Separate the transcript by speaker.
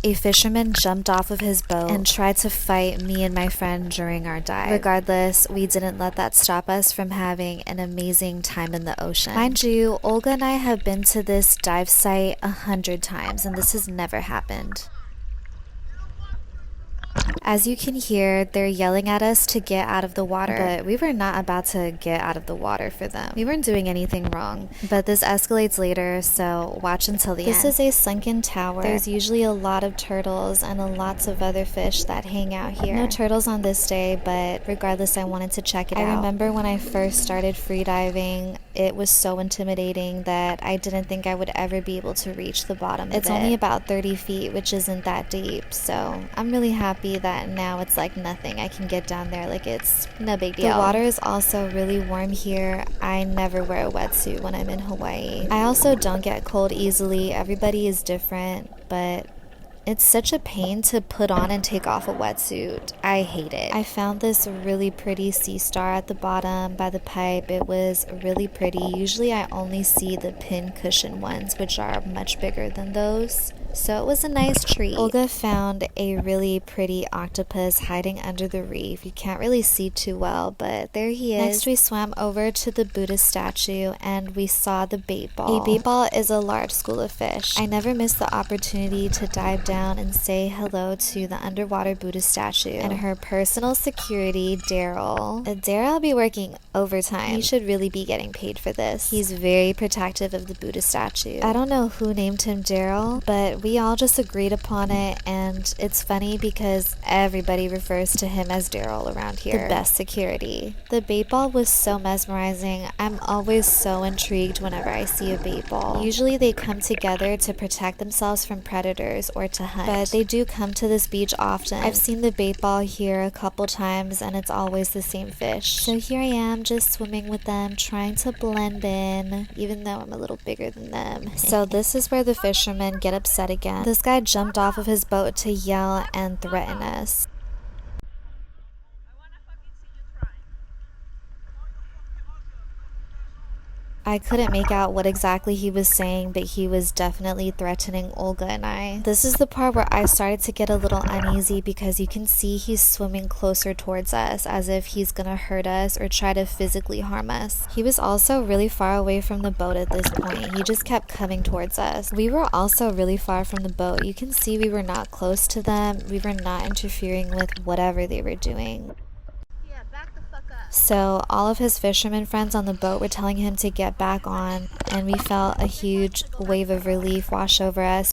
Speaker 1: a fisherman jumped off of his boat and tried to fight me and my friend during our dive. Regardless, we didn't let that stop us from having an amazing time in the ocean. Mind you, Olga and I have been to this dive site 100 times and this has never happened. As you can hear, they're yelling at us to get out of the water, but we were not about to get out of the water for them. We weren't doing anything wrong, but this escalates later, so watch until the end. This is a sunken tower. There's usually a lot of turtles and lots of other fish that hang out here. No turtles on this day, but regardless, I wanted to check it out. I remember when I first started freediving, it was so intimidating that I didn't think I would ever be able to reach the bottom of it. It's only about 30 feet, which isn't that deep, so I'm really happy that now it's like nothing. I can get down there like it's no big deal. The water is also really warm here. I never wear a wetsuit when I'm in Hawaii. I also don't get cold easily. Everybody is different, but it's such a pain to put on and take off a wetsuit. I hate it. I found this really pretty sea star at the bottom by the pipe. It was really pretty. Usually I only see the pin cushion ones, which are much bigger than those. So it was a nice treat. Olga found a really pretty octopus hiding under the reef. You can't really see too well, but there he is. Next we swam over to the Buddha statue and we saw the bait ball. A bait ball is a large school of fish. I never missed the opportunity to dive down and say hello to the underwater Buddha statue and her personal security, Daryl. Daryl will be working overtime. He should really be getting paid for this. He's very protective of the Buddha statue. I don't know who named him Daryl, but we all just agreed upon it, and it's funny because everybody refers to him as Daryl around here. The best security. The bait ball was so mesmerizing. I'm always so intrigued whenever I see a bait ball. Usually they come together to protect themselves from predators or to hunt, but they do come to this beach often. I've seen the bait ball here a couple times and it's always the same fish. So here I am just swimming with them, trying to blend in, even though I'm a little bigger than them. So this is where the fishermen get upset again. This guy jumped off of his boat to yell and threaten us. I couldn't make out what exactly he was saying, but he was definitely threatening Olga and I. This is the part where I started to get a little uneasy because you can see he's swimming closer towards us as if he's gonna hurt us or try to physically harm us. He was also really far away from the boat at this point. He just kept coming towards us. We were also really far from the boat. You can see we were not close to them. We were not interfering with whatever they were doing. So all of his fisherman friends on the boat were telling him to get back on, and we felt a huge wave of relief wash over us